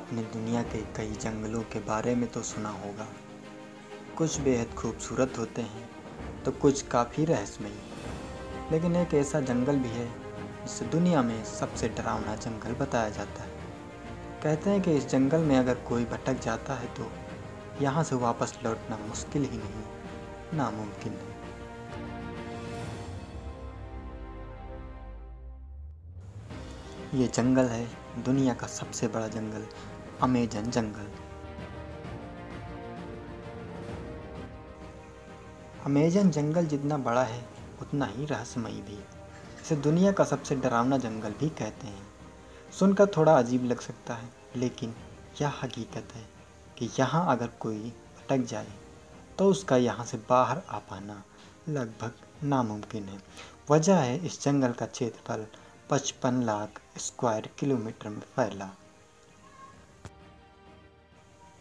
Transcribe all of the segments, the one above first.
आपने दुनिया के कई जंगलों के बारे में तो सुना होगा। कुछ बेहद खूबसूरत होते हैं तो कुछ काफ़ी रहस्यमयी। लेकिन एक ऐसा जंगल भी है जिसे दुनिया में सबसे डरावना जंगल बताया जाता है। कहते हैं कि इस जंगल में अगर कोई भटक जाता है तो यहाँ से वापस लौटना मुश्किल ही नहीं, नामुमकिन है। ये जंगल है दुनिया का सबसे बड़ा जंगल, अमेजन जंगल। अमेजन जंगल जितना बड़ा है उतना ही रहस्यमयी भी। इसे दुनिया का सबसे डरावना जंगल भी कहते हैं। सुनकर थोड़ा अजीब लग सकता है, लेकिन यह हकीकत है कि यहाँ अगर कोई भटक जाए तो उसका यहाँ से बाहर आ पाना लगभग नामुमकिन है। वजह है इस जंगल का क्षेत्रफल 55 लाख स्क्वायर किलोमीटर में फैला।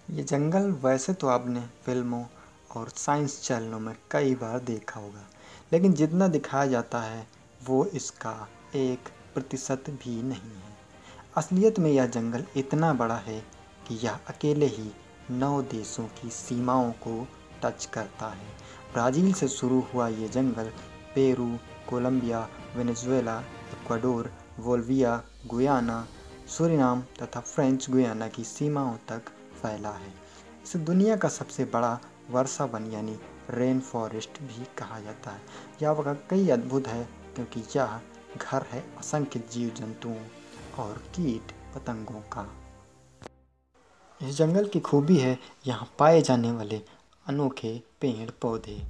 ये जंगल वैसे तो आपने फिल्मों और साइंस चैनलों में कई बार देखा होगा, लेकिन जितना दिखाया जाता है वो इसका 1% भी नहीं है। असलियत में यह जंगल इतना बड़ा है कि यह अकेले ही 9 देशों की सीमाओं को टच करता है। ब्राज़ील से शुरू हुआ ये जंगल Peru, Colombia, Venezuela, Ecuador, Bolivia, Guyana, Suriname तथा फ्रेंच गुयाना की सीमाओं तक फैला है। इसे दुनिया का सबसे बड़ा वर्षा वन यानी रेन फॉरेस्ट भी कहा जाता है। यह वाकई अद्भुत है क्योंकि यह घर है असंख्य जीव जंतुओं और कीट पतंगों का। इस जंगल की खूबी है यहाँ पाए जाने वाले अनोखे पेड़ पौधे।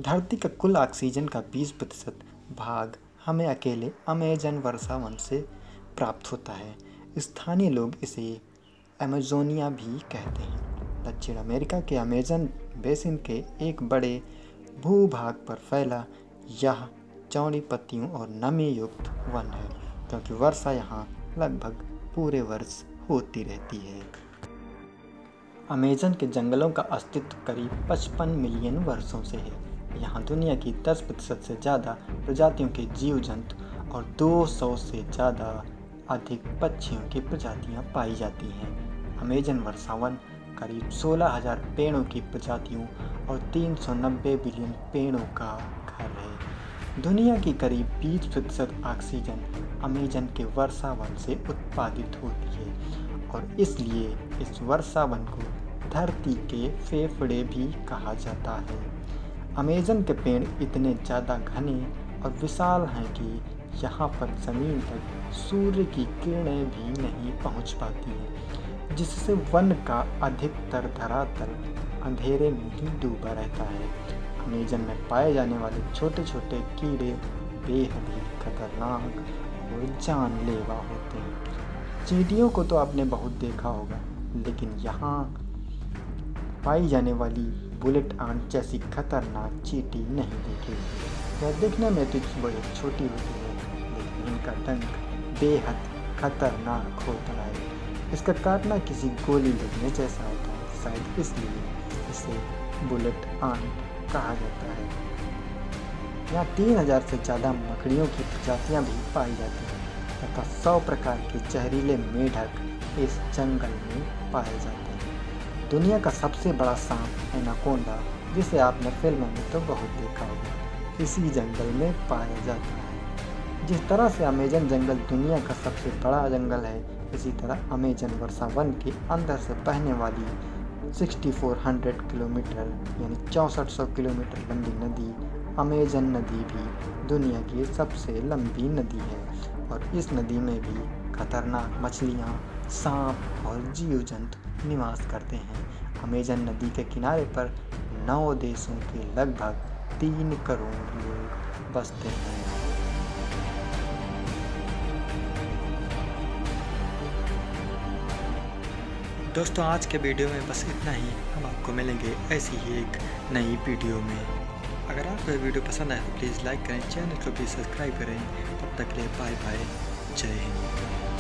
धरती का कुल ऑक्सीजन का 20% भाग हमें अकेले अमेजन वर्षा वन से प्राप्त होता है। स्थानीय लोग इसे अमेजोनिया भी कहते हैं। दक्षिण अमेरिका के अमेजन बेसिन के एक बड़े भूभाग पर फैला यह चौड़ी पत्तियों और नमी युक्त वन है, क्योंकि वर्षा यहाँ लगभग पूरे वर्ष होती रहती है। अमेजन के जंगलों का अस्तित्व करीब 55 मिलियन वर्षों से है। यहाँ दुनिया की 10% से ज़्यादा प्रजातियों के जीव जंतु और 200 से ज़्यादा अधिक पक्षियों की प्रजातियाँ पाई जाती हैं। अमेजन वर्षा वन करीब 16,000 पेड़ों की प्रजातियों और 390 बिलियन पेड़ों का घर है। दुनिया की करीब 20% ऑक्सीजन अमेजन के वर्षा वन से उत्पादित होती है और इसलिए इस वर्षा वन को धरती के फेफड़े भी कहा जाता है। अमेजन के पेड़ इतने ज़्यादा घने और विशाल हैं कि यहाँ पर ज़मीन तक सूर्य की किरणें भी नहीं पहुँच पाती हैं, जिससे वन का अधिकतर धरातल अंधेरे में ही डूबा रहता है। अमेजन में पाए जाने वाले छोटे छोटे कीड़े बेहद ही खतरनाक और जानलेवा होते हैं। चींटियों को तो आपने बहुत देखा होगा, लेकिन यहाँ पाई जाने वाली बुलेट आंट जैसी खतरनाक चींटी नहीं देखी। यह देखने में तो बहुत छोटी होती है, लेकिन इनका डंक बेहद खतरनाक होता है। इसका काटना किसी गोली लगने जैसा होता है, शायद इसलिए इसे बुलेट आंट कहा जाता है। यहाँ 3000 से ज़्यादा मकड़ियों की प्रजातियाँ भी पाई जाती हैं तथा 100 प्रकार के जहरीले मेढक इस जंगल में पाए जाते हैं। दुनिया का सबसे बड़ा सांप एनाकोंडा, जिसे आपने फिल्मों में तो बहुत देखा होगा, इसी जंगल में पाया जाता है। जिस तरह से अमेजन जंगल दुनिया का सबसे बड़ा जंगल है, इसी तरह अमेजन वर्षा वन के अंदर से बहने वाली 6400 किलोमीटर यानी 6400 किलोमीटर लंबी नदी अमेजन नदी भी दुनिया की सबसे लंबी नदी है और इस नदी में भी खतरनाक मछलियाँ, सांप और जीव जंतु निवास करते हैं। अमेजन नदी के किनारे पर 9 देशों के लगभग 3 करोड़ लोग बसते हैं। दोस्तों, आज के वीडियो में बस इतना ही। हम आपको मिलेंगे ऐसी ही एक नई वीडियो में। अगर आपको ये वीडियो पसंद आए तो प्लीज़ लाइक करें, चैनल को भी सब्सक्राइब करें। तब तक के लिए बाय बाय, जय हिंद।